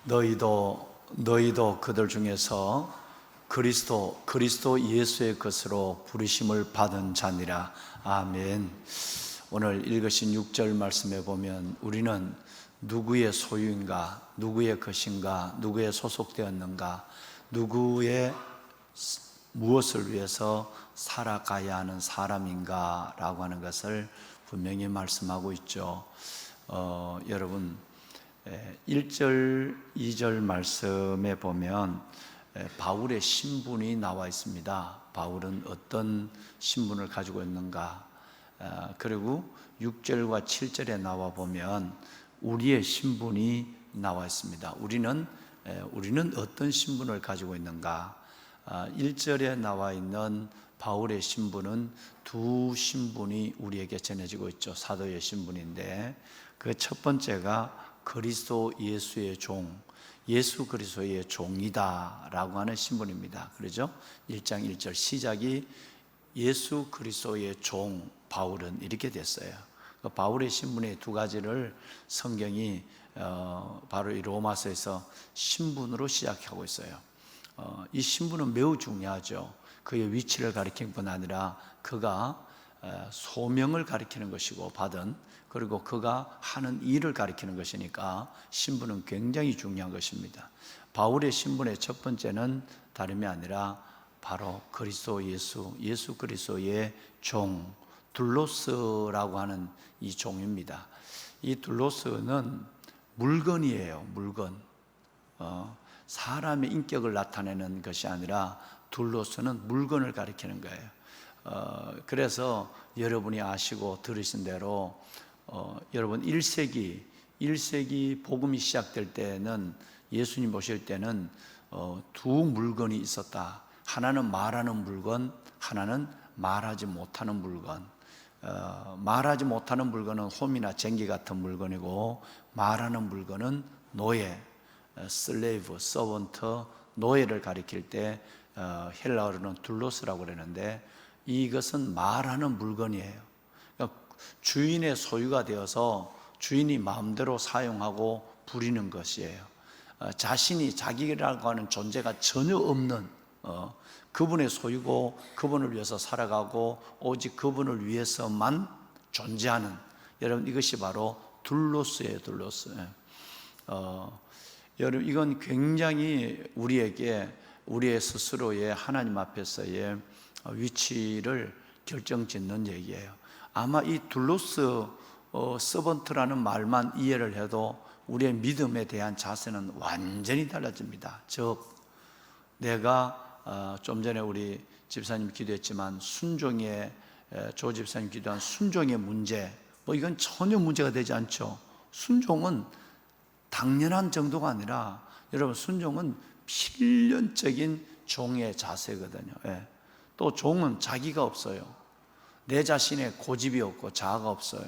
너희도 그들 중에서 그리스도 예수의 것으로 부르심을 받은 자니라. 아멘. 오늘 읽으신 6절 말씀에 보면 우리는 누구의 소유인가, 누구의 것인가, 누구에 소속되었는가, 누구의 무엇을 위해서 살아가야 하는 사람인가 라고 하는 것을 분명히 말씀하고 있죠. 여러분 1절, 2절 말씀에 보면 바울의 신분이 나와 있습니다. 바울은 어떤 신분을 가지고 있는가. 그리고 6절과 7절에 나와 보면 우리의 신분이 나와 있습니다. 우리는 어떤 신분을 가지고 있는가. 1절에 나와 있는 바울의 신분은 두 신분이 우리에게 전해지고 있죠. 사도의 신분인데 그 첫 번째가 그리스도 예수의 종, 예수 그리스도의 종이다 라고 하는 신분입니다. 그렇죠? 1장 1절 시작이 예수 그리스도의 종 바울은 이렇게 됐어요. 바울의 신분의 두 가지를 성경이 바로 이 로마서에서 신분으로 시작하고 있어요. 이 신분은 매우 중요하죠. 그의 위치를 가리키는 뿐 아니라 그가 소명을 가리키는 것이고 받은, 그리고 그가 하는 일을 가리키는 것이니까 신분은 굉장히 중요한 것입니다. 바울의 신분의 첫 번째는 다름이 아니라 바로 그리스도 예수 그리스도의 종, 둘로스라고 하는 이 종입니다. 이 둘로스는 물건이에요. 물건. 사람의 인격을 나타내는 것이 아니라 둘로스는 물건을 가리키는 거예요. 그래서 여러분이 아시고 들으신 대로 여러분 1세기 복음이 시작될 때는, 예수님 오실 때는 두 물건이 있었다. 하나는 말하는 물건, 하나는 말하지 못하는 물건. 말하지 못하는 물건은 홈이나 쟁기 같은 물건이고, 말하는 물건은 노예, 슬레이브, 서번트, 노예를 가리킬 때 헬라어로는 둘로스라고 그러는데, 이것은 말하는 물건이에요. 그러니까 주인의 소유가 되어서 주인이 마음대로 사용하고 부리는 것이에요. 자기라고 하는 존재가 전혀 없는 그분의 소유고, 그분을 위해서 살아가고 오직 그분을 위해서만 존재하는, 여러분 이것이 바로 둘로스예요. 둘로스. 여러분 이건 굉장히 우리에게 우리의 스스로의 하나님 앞에서의 위치를 결정짓는 얘기예요. 아마 이 둘로스 서번트라는 말만 이해를 해도 우리의 믿음에 대한 자세는 완전히 달라집니다. 즉 내가 좀 전에 우리 집사님 기도했지만 조 집사님 기도한 순종의 문제, 이건 전혀 문제가 되지 않죠. 순종은 당연한 정도가 아니라, 여러분 순종은 필연적인 종의 자세거든요. 또 종은 자기가 없어요. 내 자신의 고집이 없고 자아가 없어요.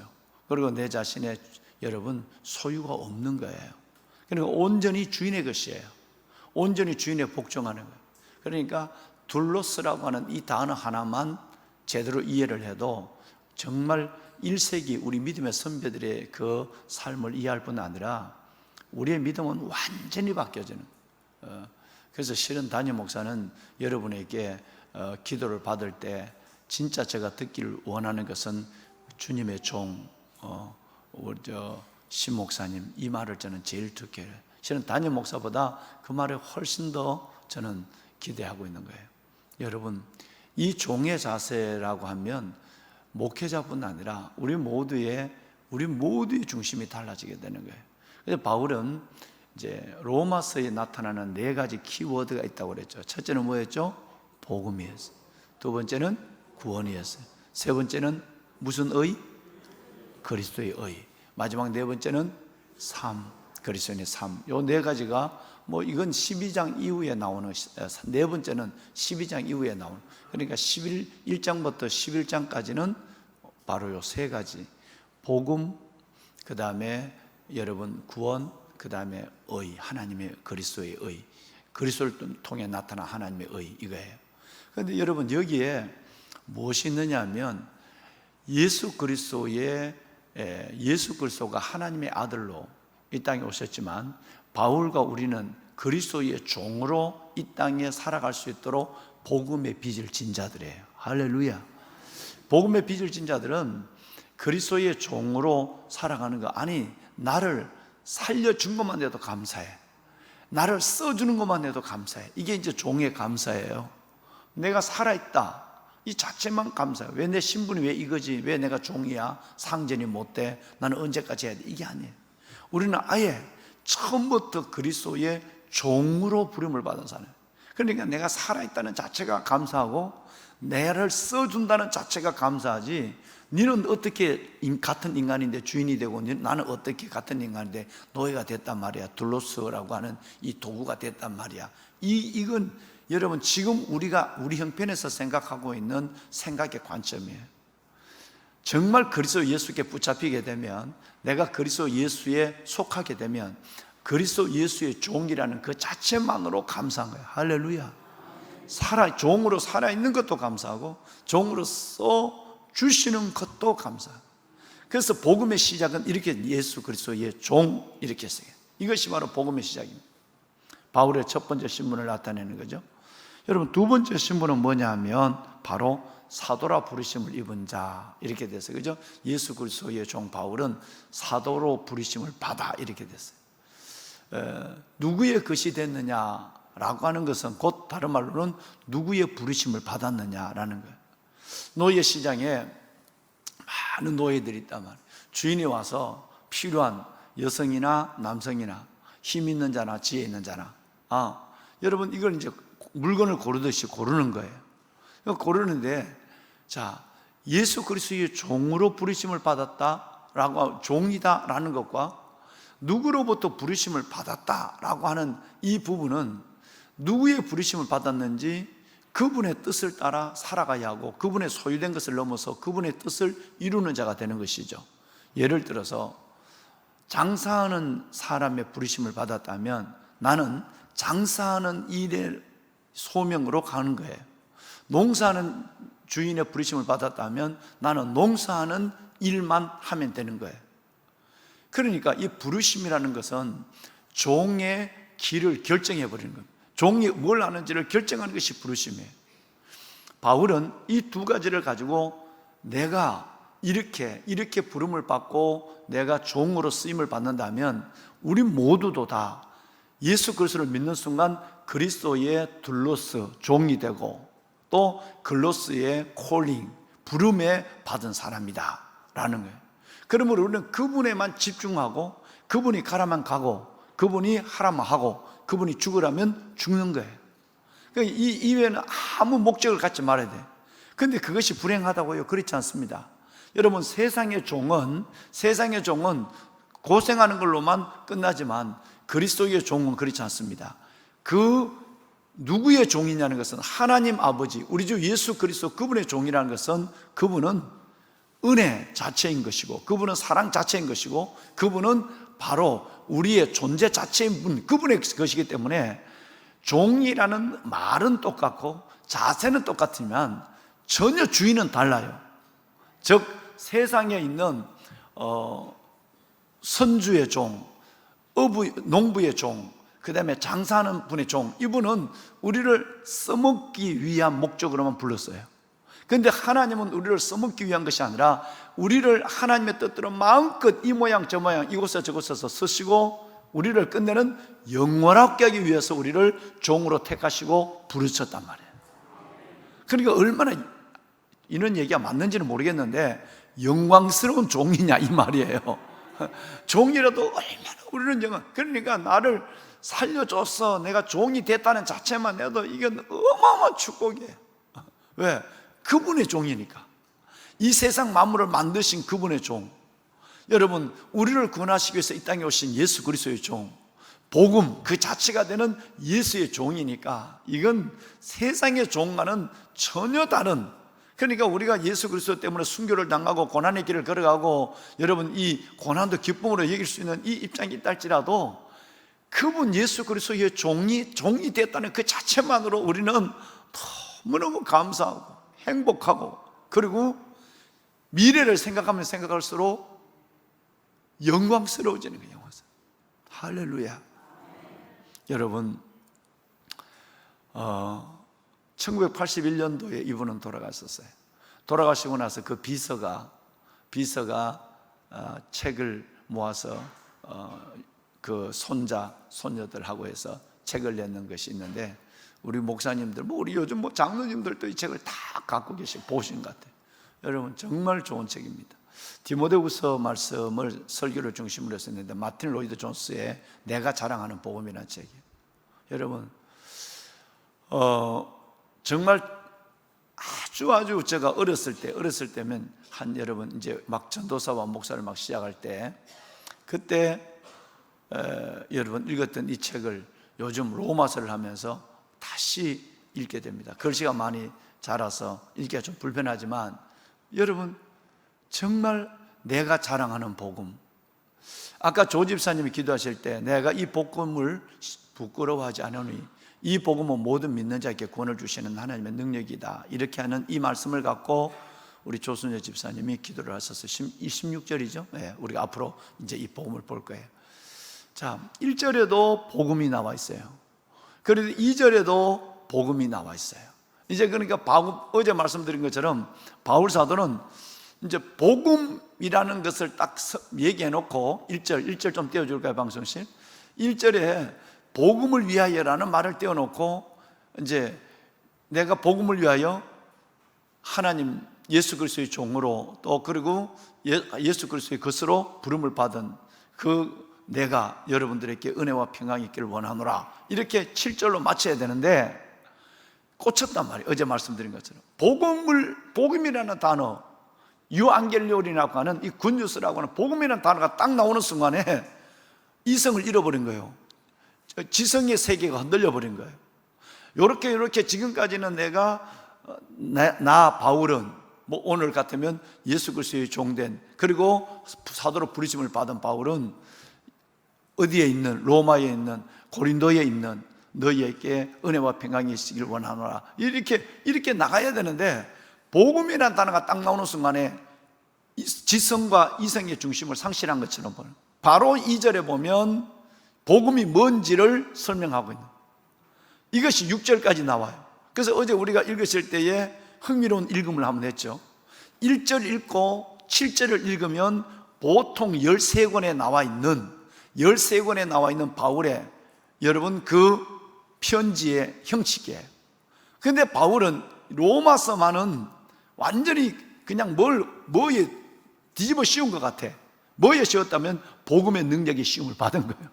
그리고 내 자신의 여러분 소유가 없는 거예요. 그러니까 온전히 주인의 것이에요. 온전히 주인에 복종하는 거예요. 그러니까 둘로스라고 하는 이 단어 하나만 제대로 이해를 해도 정말 1세기 우리 믿음의 선배들의 그 삶을 이해할 뿐 아니라 우리의 믿음은 완전히 바뀌어지는. 그래서 실은 담임 목사는 여러분에게 기도를 받을 때 진짜 제가 듣기를 원하는 것은 주님의 종 신 목사님 이 말을 저는 제일 듣게 해요. 실은 담임 목사보다 그 말에 훨씬 더 저는 기대하고 있는 거예요. 여러분 이 종의 자세라고 하면 목회자뿐 아니라 우리 모두의 중심이 달라지게 되는 거예요. 그래서 바울은 이제 로마서에 나타나는 네 가지 키워드가 있다고 그랬죠. 첫째는 뭐였죠? 복음이었어요. 두 번째는 구원이었어요. 세 번째는 무슨 의? 그리스도의 의. 마지막 네 번째는 삶, 그리스도의 삶. 요 네 가지가 이건 12장 이후에 나오는, 네 번째는 12장 이후에 나오는, 그러니까 1장부터 11장까지는 바로 요 세 가지. 복음, 그 다음에 여러분 구원, 그 다음에 의, 하나님의 그리스도의 의, 그리스도를 통해 나타난 하나님의 의, 이거예요. 그런데 여러분 여기에 무엇이 있느냐 하면 예수 그리스도가 하나님의 아들로 이 땅에 오셨지만 바울과 우리는 그리스도의 종으로 이 땅에 살아갈 수 있도록 복음의 빚을 진 자들이에요. 할렐루야. 복음의 빚을 진 자들은 그리스도의 종으로 살아가는 거, 아니 나를 살려준 것만 해도 감사해, 나를 써주는 것만 해도 감사해. 이게 이제 종의 감사예요. 내가 살아있다 이 자체만 감사해요. 왜 내 신분이 왜 이거지, 왜 내가 종이야, 상전이 못돼, 나는 언제까지 해야 돼, 이게 아니에요. 우리는 아예 처음부터 그리스도의 종으로 부름을 받은 사람. 그러니까 내가 살아있다는 자체가 감사하고 나를 써준다는 자체가 감사하지, 너는 어떻게 같은 인간인데 주인이 되고 나는 어떻게 같은 인간인데 노예가 됐단 말이야, 둘로스라고 하는 이 도구가 됐단 말이야. 이건 여러분 지금 우리가 우리 형편에서 생각하고 있는 생각의 관점이에요. 정말 그리스도 예수께 붙잡히게 되면, 내가 그리스도 예수에 속하게 되면 그리스도 예수의 종이라는 그 자체만으로 감사한 거예요. 할렐루야. 종으로 살아있는 것도 감사하고 종으로서 주시는 것도 감사하고. 그래서 복음의 시작은 이렇게 예수 그리스도의 종 이렇게 써요. 이것이 바로 복음의 시작입니다. 바울의 첫 번째 신분을 나타내는 거죠. 여러분 두 번째 신분은 뭐냐 하면 바로 사도라 부르심을 입은 자 이렇게 됐어요. 그죠? 예수 그리스도의 종 바울은 사도로 부르심을 받아 이렇게 됐어요. 누구의 것이 됐느냐라고 하는 것은 곧 다른 말로는 누구의 부르심을 받았느냐라는 거예요. 노예 시장에 많은 노예들이 있단 말이에요. 주인이 와서 필요한 여성이나 남성이나 힘 있는 자나 지혜 있는 자나, 여러분 이걸 이제 물건을 고르듯이 고르는 거예요. 고르는데, 자, 예수 그리스도의 종으로 부르심을 받았다라고, 종이다라는 것과 누구로부터 부르심을 받았다라고 하는 이 부분은 누구의 부르심을 받았는지 그분의 뜻을 따라 살아가야 하고, 그분의 소유된 것을 넘어서 그분의 뜻을 이루는 자가 되는 것이죠. 예를 들어서 장사하는 사람의 부르심을 받았다면 나는 장사하는 일의 소명으로 가는 거예요. 농사하는 주인의 부르심을 받았다면 나는 농사하는 일만 하면 되는 거예요. 그러니까 이 부르심이라는 것은 종의 길을 결정해 버리는 겁니다. 종이 뭘 하는지를 결정하는 것이 부르심이에요. 바울은 이 두 가지를 가지고 내가 이렇게 부름을 받고 내가 종으로 쓰임을 받는다면 우리 모두도 다 예수 그리스도를 믿는 순간 그리스도의 둘로스 종이 되고 또 글로스의 콜링 부름에 받은 사람이다 라는 거예요. 그러므로 우리는 그분에만 집중하고 그분이 가라면 가고 그분이 하라면 하고 그분이 죽으라면 죽는 거예요. 그러니까 이 이외에는 아무 목적을 갖지 말아야 돼요. 그런데 그것이 불행하다고요? 그렇지 않습니다. 여러분 세상의 종은 고생하는 걸로만 끝나지만 그리스도의 종은 그렇지 않습니다. 그 누구의 종이냐는 것은 하나님 아버지 우리 주 예수 그리스도 그분의 종이라는 것은 그분은 은혜 자체인 것이고 그분은 사랑 자체인 것이고 그분은 바로 우리의 존재 자체인 분, 그분의 것이기 때문에 종이라는 말은 똑같고 자세는 똑같지만 전혀 주인은 달라요. 즉 세상에 있는 선주의 종, 농부의 종, 그 다음에 장사하는 분의 종, 이분은 우리를 써먹기 위한 목적으로만 불렀어요. 그런데 하나님은 우리를 써먹기 위한 것이 아니라 우리를 하나님의 뜻대로 마음껏 이 모양 저 모양 이곳에 저곳에서 쓰시고 우리를 끝내는 영원하게 하기 위해서 우리를 종으로 택하시고 부르셨단 말이에요. 그러니까 얼마나 이런 얘기가 맞는지는 모르겠는데 영광스러운 종이냐 이 말이에요. 종이라도 얼마나 우리는 영광. 그러니까 나를 살려줘서 내가 종이 됐다는 자체만 해도 이건 어마어마한 축복이에요. 왜? 그분의 종이니까. 이 세상 만물을 만드신 그분의 종. 여러분 우리를 구원하시기 위해서 이 땅에 오신 예수 그리스도의 종, 복음 그 자체가 되는 예수의 종이니까 이건 세상의 종과는 전혀 다른, 그러니까 우리가 예수 그리스도 때문에 순교를 당하고 고난의 길을 걸어가고 여러분 이 고난도 기쁨으로 여길 수 있는 이 입장이 있다 할지라도 그분 예수 그리스도의 종이 됐다는 그 자체만으로 우리는 너무너무 감사하고 행복하고 그리고 미래를 생각하면 생각할수록 영광스러워지는 거예요. 할렐루야. 여러분, 1981년도에 이분은 돌아갔었어요. 돌아가시고 나서 그 비서가 책을 모아서 그 손녀들하고 해서 책을 냈는 것이 있는데, 우리 목사님들, 우리 요즘 장로님들도 이 책을 다 갖고 보신 것 같아요. 여러분, 정말 좋은 책입니다. 디모데후서 말씀을 설교를 중심으로 했었는데, 마틴 로이드 존스의 내가 자랑하는 복음이라는 책이에요. 여러분, 정말 아주 제가 어렸을 때면 여러분 이제 막 전도사와 목사를 막 시작할 때, 그때 여러분 읽었던 이 책을 요즘 로마서를 하면서 다시 읽게 됩니다. 글씨가 많이 자라서 읽기가 좀 불편하지만, 여러분 정말 내가 자랑하는 복음, 아까 조 집사님이 기도하실 때 내가 이 복음을 부끄러워하지 않으니 이 복음은 모든 믿는 자에게 구원을 주시는 하나님의 능력이다, 이렇게 하는 이 말씀을 갖고 우리 조순재 집사님이 기도를 하셔서 26절이죠. 네, 우리가 앞으로 이제 이 복음을 볼 거예요. 자, 1절에도 복음이 나와 있어요. 그리고 2절에도 복음이 나와 있어요. 이제 그러니까 어제 말씀드린 것처럼 바울 사도는 이제 복음이라는 것을 딱 얘기해 놓고 1절 좀 띄워줄까요, 방송실? 1절에 복음을 위하여라는 말을 띄워놓고, 이제 내가 복음을 위하여 하나님 예수 그리스도의 종으로, 또 그리고 예수 그리스도의 것으로 부름을 받은 그 내가 여러분들에게 은혜와 평강이 있기를 원하노라, 이렇게 7절로 마쳐야 되는데 꽂혔단 말이에요. 어제 말씀드린 것처럼 복음이라는 단어, 유앙겔리온이라고 하는 이 굿뉴스라고 하는 복음이라는 단어가 딱 나오는 순간에 이성을 잃어버린 거예요. 지성의 세계가 흔들려 버린 거예요. 이렇게 지금까지는 나 바울은 오늘 같으면 예수 그리스도의 종된, 그리고 사도로 부르심을 받은 바울은 어디에 있는, 로마에 있는, 고린도에 있는 너희에게 은혜와 평강이 있기를 원하노라, 이렇게 나가야 되는데, 복음이라는 단어가 딱 나오는 순간에 지성과 이성의 중심을 상실한 것처럼 보여요. 바로 2절에 보면 복음이 뭔지를 설명하고 있는, 이것이 6절까지 나와요. 그래서 어제 우리가 읽으실 때에 흥미로운 읽음을 한번 했죠. 1절 읽고 7절을 읽으면 보통 13권에 나와 있는 바울의, 여러분 그 편지의 형식이에요. 그런데 바울은 로마서만은 완전히 그냥 뭐에 뒤집어 씌운 것 같아. 뭐에 씌웠다면 복음의 능력이 씌움을 받은 거예요.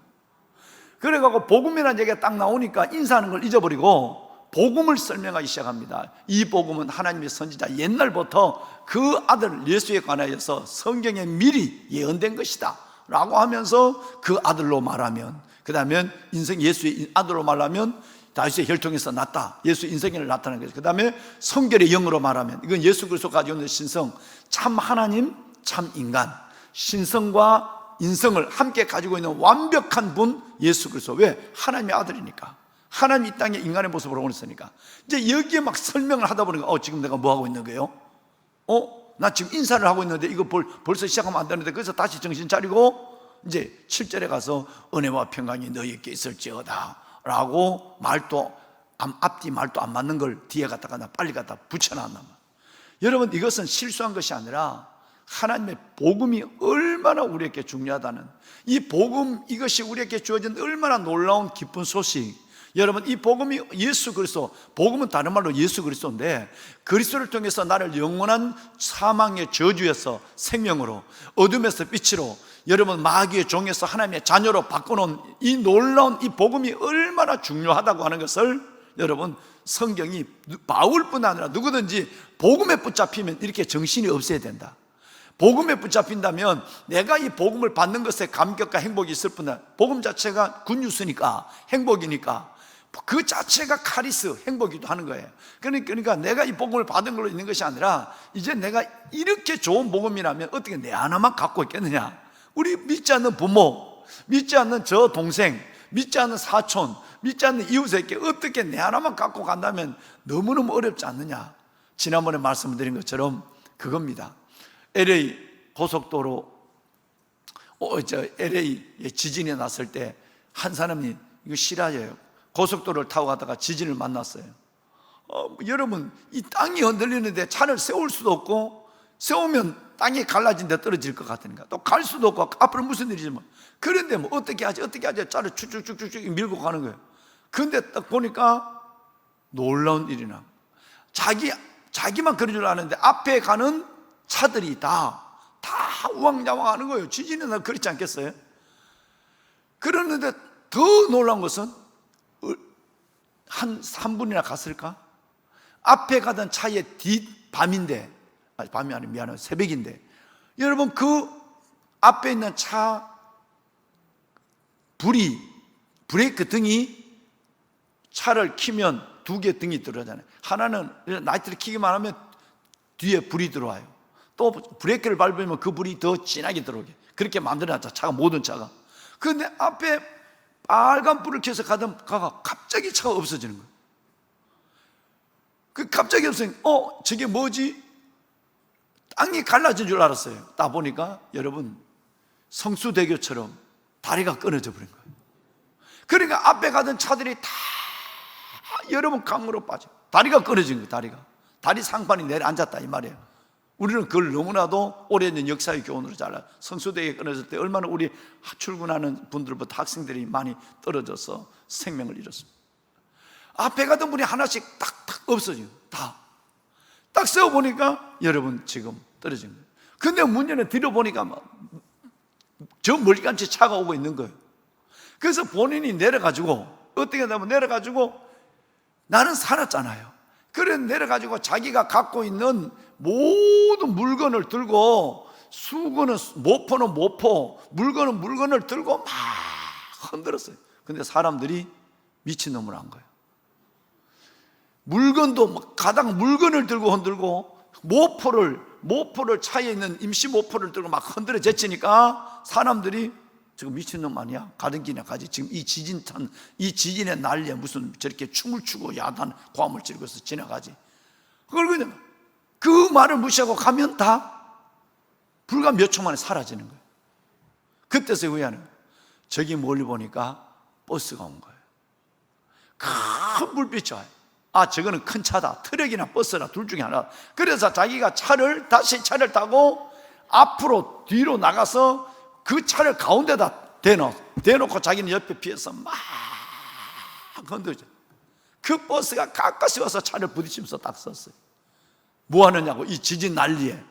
그래갖고 복음이라는 얘기가 딱 나오니까 인사하는 걸 잊어버리고 복음을 설명하기 시작합니다. 이 복음은 하나님의 선지자 옛날부터 그 아들 예수에 관하여서 성경에 미리 예언된 것이다 라고 하면서, 그 아들로 말하면, 그 다음에 예수의 아들로 말하면 다윗의 혈통에서 났다, 예수 인생을 나타내는 거죠. 그 다음에 성결의 영으로 말하면 이건 예수 그리스도 가지고 있는 신성, 참 하나님 참 인간, 신성과 인성을 함께 가지고 있는 완벽한 분 예수 그리스도. 왜? 하나님의 아들이니까, 하나님 이 땅에 인간의 모습으로 오셨으니까. 이제 여기에 막 설명을 하다 보니까 지금 내가 뭐 하고 있는 거예요? 나 지금 인사를 하고 있는데 이거 벌써 시작하면 안 되는데, 그래서 다시 정신 차리고 이제 7절에 가서 은혜와 평강이 너희에게 있을지어다 라고 앞뒤 말도 안 맞는 걸 뒤에 갖다가 빨리 갖다 붙여놨단 말이에요. 여러분, 이것은 실수한 것이 아니라 하나님의 복음이 얼마나 우리에게 중요하다는, 이 복음, 이것이 우리에게 주어진 얼마나 놀라운 기쁜 소식. 여러분, 이 복음이 예수 그리스도, 복음은 다른 말로 예수 그리스도인데, 그리스도를 통해서 나를 영원한 사망의 저주에서 생명으로, 어둠에서 빛으로, 여러분 마귀의 종에서 하나님의 자녀로 바꿔놓은 이 놀라운 이 복음이 얼마나 중요하다고 하는 것을, 여러분 성경이 바울뿐 아니라 누구든지 복음에 붙잡히면 이렇게 정신이 없어야 된다. 복음에 붙잡힌다면 내가 이 복음을 받는 것에 감격과 행복이 있을 뿐 아니라, 복음 자체가 굿뉴스니까, 행복이니까 그 자체가 카리스, 행복이기도 하는 거예요. 그러니까 내가 이 복음을 받은 걸로 있는 것이 아니라, 이제 내가 이렇게 좋은 복음이라면 어떻게 내 하나만 갖고 있겠느냐. 우리 믿지 않는 부모, 믿지 않는 저 동생, 믿지 않는 사촌, 믿지 않는 이웃에게 어떻게 내 하나만 갖고 간다면 너무너무 어렵지 않느냐. 지난번에 말씀드린 것처럼 그겁니다. LA 고속도로 LA에 지진이 났을 때 한 사람이, 이거 실화예요, 고속도로를 타고 가다가 지진을 만났어요. 여러분, 이 땅이 흔들리는데 차를 세울 수도 없고, 세우면 땅이 갈라진 데 떨어질 것 같으니까 또 갈 수도 없고, 앞으로 무슨 일이지 뭐. 그런데 뭐 어떻게 하지 차를 쭉쭉쭉쭉 밀고 가는 거예요. 그런데 딱 보니까 놀라운 일이 나. 자기만 그런 줄 아는데 앞에 가는 차들이 다 우왕좌왕 하는 거예요. 지진이 나 그렇지 않겠어요? 그러는데 더 놀라운 것은 한 3분이나 갔을까? 앞에 가던 차의 밤이 아니라 미안해요, 새벽인데, 여러분, 그 앞에 있는 차 브레이크 등이, 차를 키면 두 개 등이 들어오잖아요. 하나는 라이트를 켜기만 하면 뒤에 불이 들어와요. 또 브레이크를 밟으면 그 불이 더 진하게 들어오게 그렇게 만들어놨죠, 차가, 모든 차가. 그런데 앞에 빨간 불을 켜서 가던 가가 갑자기 차가 없어지는 거예요. 그 갑자기 없어지니까 저게 뭐지? 땅이 갈라진 줄 알았어요. 딱 보니까 여러분, 성수대교처럼 다리가 끊어져 버린 거예요. 그러니까 앞에 가던 차들이 다 여러분 강으로 빠져, 다리가 끊어진 거예요. 다리 상판이 내려앉았다 이 말이에요. 우리는 그걸 너무나도 오래된 역사의 교훈으로 잘 알아요. 성수대교가 끊어질 때 얼마나 우리 출근하는 분들부터 학생들이 많이 떨어져서 생명을 잃었습니다. 앞에 가던 분이 하나씩 딱딱 없어지고 딱 세워보니까 여러분 지금 떨어진 거예요. 근데 문제는 뒤로 보니까 저 멀리감치 차가 오고 있는 거예요. 그래서 본인이 내려가지고, 어떻게 하냐면 내려가지고, 나는 살았잖아요. 그래 내려가지고 자기가 갖고 있는 모든 물건을 들고, 수건은 모포는 모포, 물건은 물건을 들고 막 흔들었어요. 근데 사람들이 미친놈을 한 거예요. 물건도 가당 물건을 들고 흔들고, 모포를 차에 있는 임시 모포를 들고 막 흔들어 제치니까 사람들이 지금 미친놈 아니야? 가등기나 가지. 지금 이 지진의 난리에 무슨 저렇게 춤을 추고 야단 고함을 지르고서 지나가지. 그걸 그냥 그 말을 무시하고 가면 다 불과 몇 초 만에 사라지는 거예요. 그때서 후회하는 거예요. 저기 멀리 보니까 버스가 온 거예요. 큰 불빛이 와요. 저거는 큰 차다, 트럭이나 버스나 둘 중에 하나. 그래서 자기가 다시 차를 타고 앞으로 뒤로 나가서 그 차를 가운데다 대놓고 자기는 옆에 피해서 막 건드죠. 그 버스가 가까이 와서 차를 부딪히면서 딱 섰어요. 뭐 하느냐고, 이 지진 난리에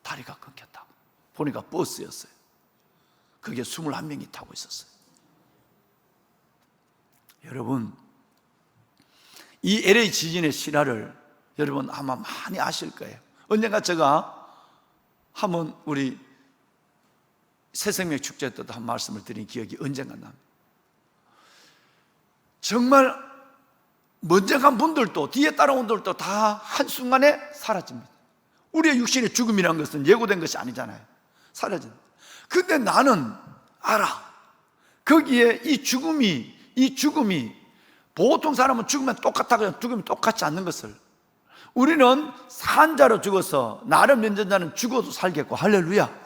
다리가 끊겼다고. 보니까 버스였어요. 그게 21명이 타고 있었어요. 여러분, 이 LA 지진의 실화를 여러분 아마 많이 아실 거예요. 언젠가 제가 한번 우리 새생명 축제 때도 한 말씀을 드린 기억이 언젠가 납니다. 정말 먼저 간 분들도 뒤에 따라온 분들도 다 한순간에 사라집니다. 우리의 육신의 죽음이라는 것은 예고된 것이 아니잖아요. 사라집니다. 근데 나는 알아. 거기에 이 죽음이 보통 사람은 죽으면 똑같다고, 죽으면 똑같지 않는 것을, 우리는 산자로 죽어서 나를 믿는 자는 죽어도 살겠고, 할렐루야.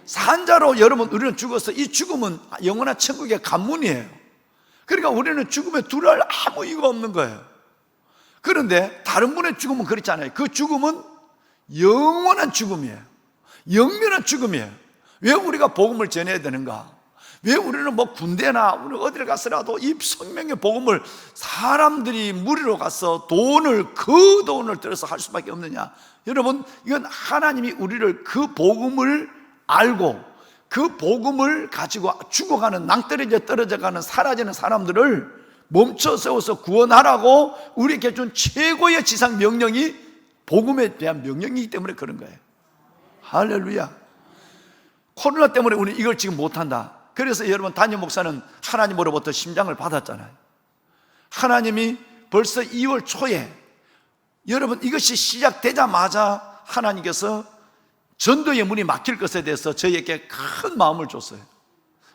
산자로 여러분 우리는 죽어서, 이 죽음은 영원한 천국의 관문이에요. 그러니까 우리는 죽음에 두려울 아무 이유가 없는 거예요. 그런데 다른 분의 죽음은 그렇지 않아요. 그 죽음은 영원한 죽음이에요. 영원한 죽음이에요. 왜 우리가 복음을 전해야 되는가? 왜 우리는 뭐 군대나 우리 어디를 갔으라도 이 성령의 복음을 사람들이 무리로 가서 그 돈을 들여서 할 수밖에 없느냐? 여러분, 이건 하나님이 우리를 그 복음을 알고 그 복음을 가지고 죽어가는, 떨어져가는 사라지는 사람들을 멈춰 세워서 구원하라고 우리에게 준 최고의 지상 명령이 복음에 대한 명령이기 때문에 그런 거예요. 할렐루야. 코로나 때문에 우리는 이걸 지금 못한다. 그래서 여러분, 담임 목사는 하나님으로부터 심장을 받았잖아요. 하나님이 벌써 2월 초에, 여러분, 이것이 시작되자마자 하나님께서 전도의 문이 막힐 것에 대해서 저희에게 큰 마음을 줬어요.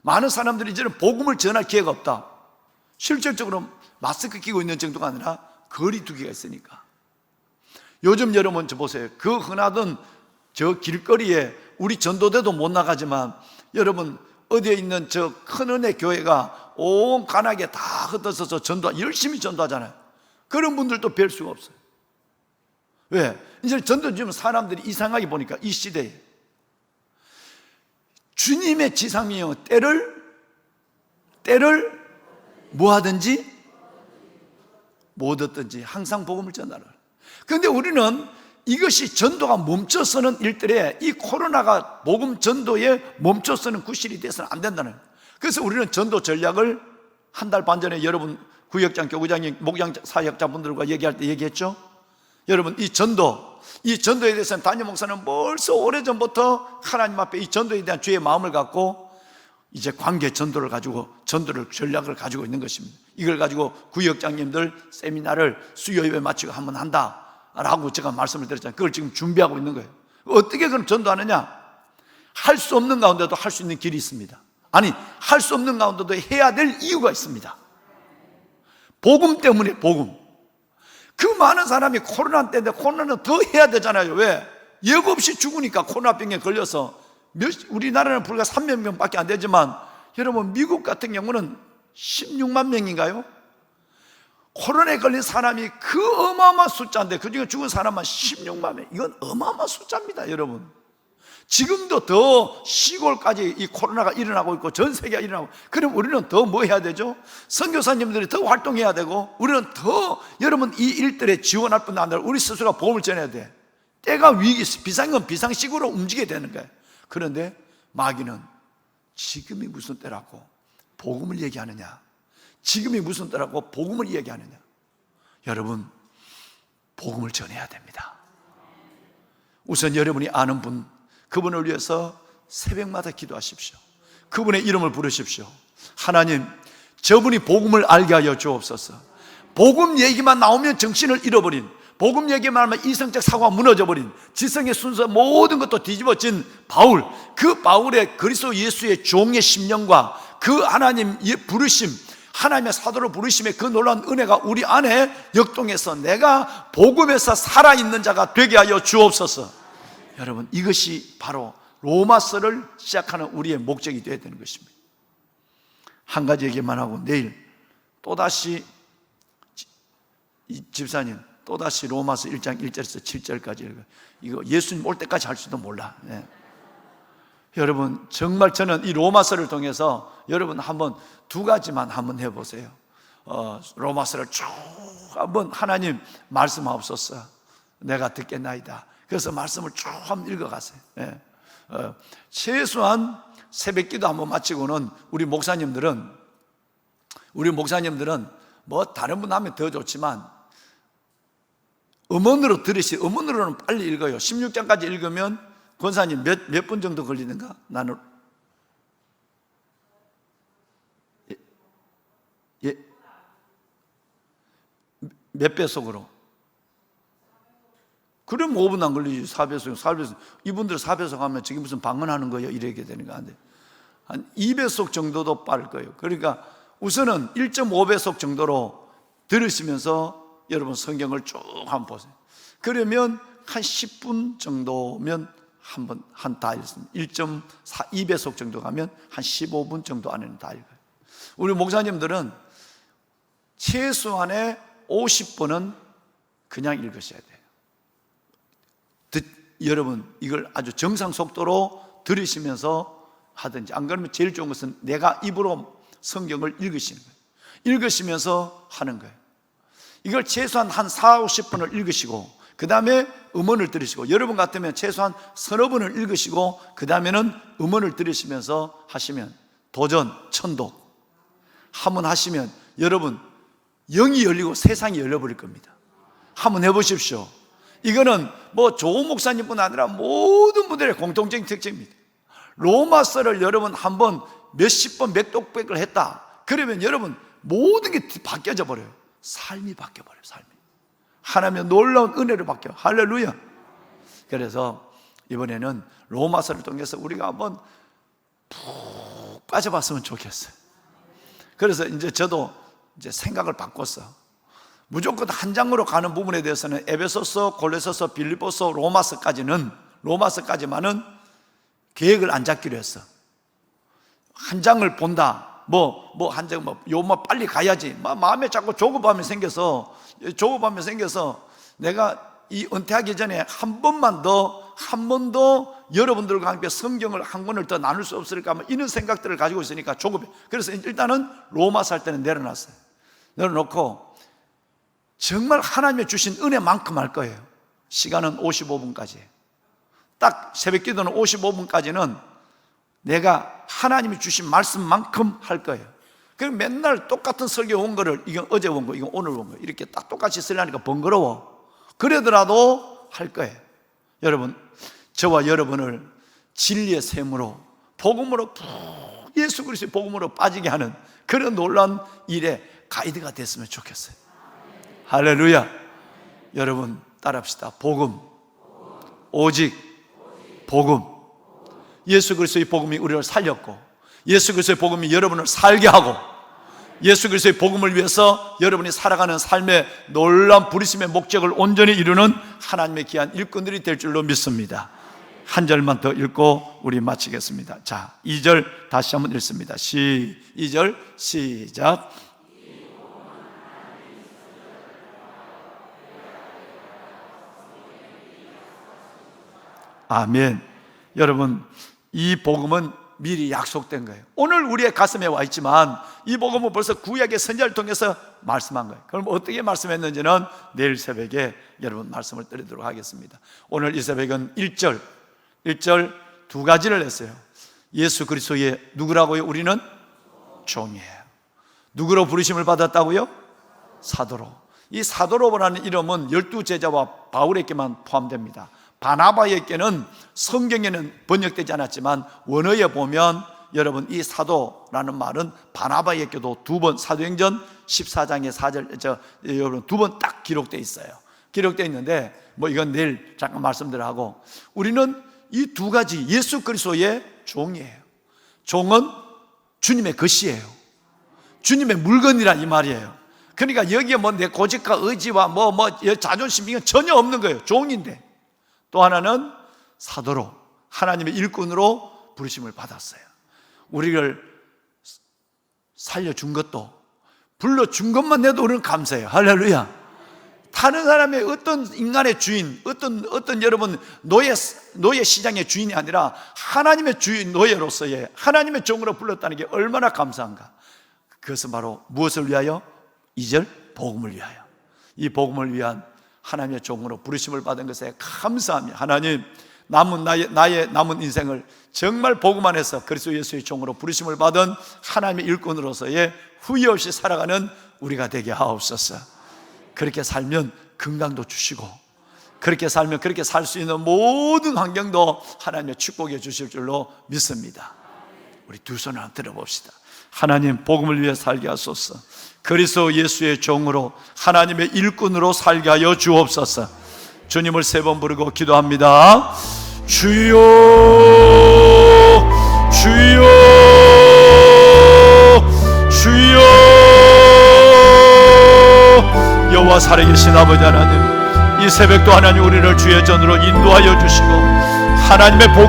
많은 사람들이 이제는 복음을 전할 기회가 없다. 실질적으로 마스크 끼고 있는 정도가 아니라 거리 두기가 있으니까. 요즘 여러분 저 보세요. 그 흔하던 저 길거리에 우리 전도대도 못 나가지만 여러분 어디에 있는 저 큰 은혜 교회가 온 가나게 다 흩어져서 열심히 전도하잖아요. 그런 분들도 뵐 수가 없어요. 왜? 이제 전도 주면 사람들이 이상하게 보니까 이 시대에 주님의 지상이요, 때를 뭐 하든지 뭐 얻었든지 항상 복음을 전하라. 그런데 우리는 이것이 전도가 멈춰서는 일들에 이 코로나가 복음 전도에 멈춰서는 구실이 돼서는 안 된다는 거예요. 그래서 우리는 전도 전략을 한 달 반 전에 여러분 구역장, 교구장님, 목장 사역자분들과 얘기할 때 얘기했죠. 여러분 이 전도에 대해서는 담임 목사는 벌써 오래전부터 하나님 앞에 이 전도에 대한 주의 마음을 갖고 이제 관계 전도를 전략을 가지고 있는 것입니다. 이걸 가지고 구역장님들 세미나를 수요 예배 마치고 한번 한다라고 제가 말씀을 드렸잖아요. 그걸 지금 준비하고 있는 거예요. 어떻게 그럼 전도하느냐? 할 수 없는 가운데도 할 수 있는 길이 있습니다. 아니, 할 수 없는 가운데도 해야 될 이유가 있습니다. 복음 때문에 복음. 그 많은 사람이 코로나 때인데 코로나는 더 해야 되잖아요. 왜? 예고 없이 죽으니까 코로나병에 걸려서 우리나라는 불과 3만 명밖에 안 되지만 여러분 미국 같은 경우는 16만 명인가요? 코로나에 걸린 사람이 그 어마어마한 숫자인데 그중에 죽은 사람만 16만 명. 이건 어마어마한 숫자입니다, 여러분. 지금도 더 시골까지 이 코로나가 일어나고 있고 전 세계가 일어나고, 그럼 우리는 더 뭐 해야 되죠? 선교사님들이 더 활동해야 되고, 우리는 더 여러분 이 일들에 지원할 뿐 아니라 우리 스스로가 복음을 전해야 돼. 때가 비상은 비상식으로 움직여야 되는 거예요. 그런데 마귀는 지금이 무슨 때라고 복음을 얘기하느냐, 지금이 무슨 때라고 복음을 얘기하느냐. 여러분 복음을 전해야 됩니다. 우선 여러분이 아는 분, 그분을 위해서 새벽마다 기도하십시오. 그분의 이름을 부르십시오. 하나님, 저분이 복음을 알게 하여 주옵소서. 복음 얘기만 나오면 정신을 잃어버린, 복음 얘기만 하면 이성적 사고가 무너져버린, 지성의 순서 모든 것도 뒤집어진 바울, 그 바울의 그리스도 예수의 종의 심령과 그 하나님 부르심, 하나님의 사도로 부르심의 그 놀라운 은혜가 우리 안에 역동해서 내가 복음에서 살아있는 자가 되게 하여 주옵소서. 여러분 이것이 바로 로마서를 시작하는 우리의 목적이 되어야 되는 것입니다. 한 가지 얘기만 하고 내일 또다시 집사님 또다시 로마서 1장 1절에서 7절까지 읽어요. 이거 예수님 올 때까지 할 수도 몰라. 네. 여러분 정말 저는 이 로마서를 통해서 여러분 한번 두 가지만 한번 해보세요. 로마서를 쭉 한번 하나님 말씀하옵소서. 내가 듣겠나이다. 그래서 말씀을 쭉 한번 읽어가세요. 네. 최소한 새벽기도 한번 마치고는 우리 목사님들은 뭐 다른 분 하면 더 좋지만 음원으로 음원으로는 빨리 읽어요. 16장까지 읽으면 권사님 몇 분 정도 걸리는가? 나는 몇 배속으로? 그럼 5분 안 걸리지. 4배속. 이분들 4배속 하면 저게 무슨 방언하는 거예요? 이렇게 되는 거 안 돼. 한 2배속 정도도 빠를 거예요. 그러니까 우선은 1.5배속 정도로 들으시면서 여러분 성경을 쭉 한번 보세요. 그러면 한 10분 정도면 한 다 읽습니다. 2배속 정도 가면 한 15분 정도 안에는 다 읽어요. 우리 목사님들은 최소한의 50분은 그냥 읽으셔야 돼요. 여러분 이걸 아주 정상 속도로 들으시면서 하든지, 안 그러면 제일 좋은 것은 내가 입으로 성경을 읽으시는 거예요. 읽으시면서 하는 거예요. 이걸 최소한 한 4, 50분을 읽으시고 그 다음에 음원을 들으시고, 여러분 같으면 최소한 서너 번을 읽으시고 그 다음에는 음원을 들으시면서 하시면 도전, 천독 한번 하시면 여러분 영이 열리고 세상이 열려버릴 겁니다. 한번 해보십시오. 이거는 뭐 좋은 목사님뿐 아니라 모든 분들의 공통적인 특징입니다. 로마서를 여러분 한번 몇십 번 몇독백을 했다 그러면 여러분 모든 게 바뀌어져 버려요. 삶이 바뀌어버려요. 삶이 하나님의 놀라운 은혜로 바뀌어요. 할렐루야. 그래서 이번에는 로마서를 통해서 우리가 한번 푹 빠져봤으면 좋겠어요. 그래서 이제 저도 이제 생각을 바꿨어. 무조건 한 장으로 가는 부분에 대해서는 에베소서, 골로새서, 빌립보서, 로마서까지만은 계획을 안 잡기로 했어. 한 장을 본다. 한 장, 요마 빨리 가야지. 마음에 자꾸 조급함이 생겨서 내가 이 은퇴하기 전에 한 번 더 여러분들과 함께 성경을 한 권을 더 나눌 수 없을까 이런 생각들을 가지고 있으니까 조급해. 그래서 일단은 로마서 할 때는 내려놨어요. 내려놓고 정말 하나님의 주신 은혜만큼 할 거예요. 시간은 55분까지. 딱 새벽 기도는 55분까지는 내가 하나님이 주신 말씀만큼 할 거예요. 그럼 맨날 똑같은 설교 온 거를 이건 어제 온 거, 이건 오늘 온 거 이렇게 딱 똑같이 쓰려니까 번거로워. 그러더라도 할 거예요. 여러분, 저와 여러분을 진리의 샘으로 복음으로 푹 예수 그리스도의 복음으로 빠지게 하는 그런 놀라운 일에 가이드가 됐으면 좋겠어요. 할렐루야. 여러분 따라합시다. 복음, 오직 복음. 예수 그리스도의 복음이 우리를 살렸고, 예수 그리스도의 복음이 여러분을 살게 하고, 예수 그리스도의 복음을 위해서 여러분이 살아가는 삶의 놀라운 부르심의 목적을 온전히 이루는 하나님의 귀한 일꾼들이 될 줄로 믿습니다. 한 절만 더 읽고 우리 마치겠습니다. 자, 2절 다시 한번 읽습니다. 2절 시작. 아멘. 여러분, 이 복음은 미리 약속된 거예요. 오늘 우리의 가슴에 와 있지만 이 복음은 벌써 구약의 선지자를 통해서 말씀한 거예요. 그럼 어떻게 말씀했는지는 내일 새벽에 여러분 말씀을 드리도록 하겠습니다. 오늘 이 새벽은 1절 두 가지를 했어요. 예수 그리스도의 누구라고요? 우리는 종이에요. 누구로 부르심을 받았다고요? 사도로. 이 사도로라는 이름은 12제자와 바울에게만 포함됩니다. 바나바에게는 성경에는 번역되지 않았지만 원어에 보면 여러분 이 사도라는 말은 바나바에게도 두 번, 사도행전 14장의 4절 여러분 두 번 딱 기록되어 있어요. 기록되어 있는데 이건 내일 잠깐 말씀드려 하고, 우리는 이 두 가지 예수 그리스도의 종이에요. 종은 주님의 것이에요. 주님의 물건이라 이 말이에요. 그러니까 여기에 내 고집과 의지와 자존심 이건 전혀 없는 거예요. 종인데. 또 하나는 사도로, 하나님의 일꾼으로 부르심을 받았어요. 우리를 살려준 것도, 불러준 것만 해도 우리는 감사해요. 할렐루야. 다른 사람의 어떤 인간의 주인, 어떤 여러분 노예 시장의 주인이 아니라 하나님의 주인, 노예로서의 하나님의 종으로 불렀다는 게 얼마나 감사한가. 그것은 바로 무엇을 위하여? 2절 복음을 위하여. 이 복음을 위한 하나님의 종으로 부르심을 받은 것에 감사합니다. 하나님, 나의 남은 인생을 정말 복음 안에서 그리스도 예수의 종으로 부르심을 받은 하나님의 일꾼으로서의 후회 없이 살아가는 우리가 되게 하옵소서. 그렇게 살면 건강도 주시고, 그렇게 살면 그렇게 살 수 있는 모든 환경도 하나님의 축복해 주실 줄로 믿습니다. 우리 두 손을 한번 들어봅시다. 하나님, 복음을 위해 살게 하소서. 그리스도 예수의 종으로 하나님의 일꾼으로 살게 하여 주옵소서. 주님을 3번 부르고 기도합니다. 주여, 주여, 주여. 여호와 살아계신 아버지 하나님, 이 새벽도 하나님 우리를 주의 전으로 인도하여 주시고 하나님의 복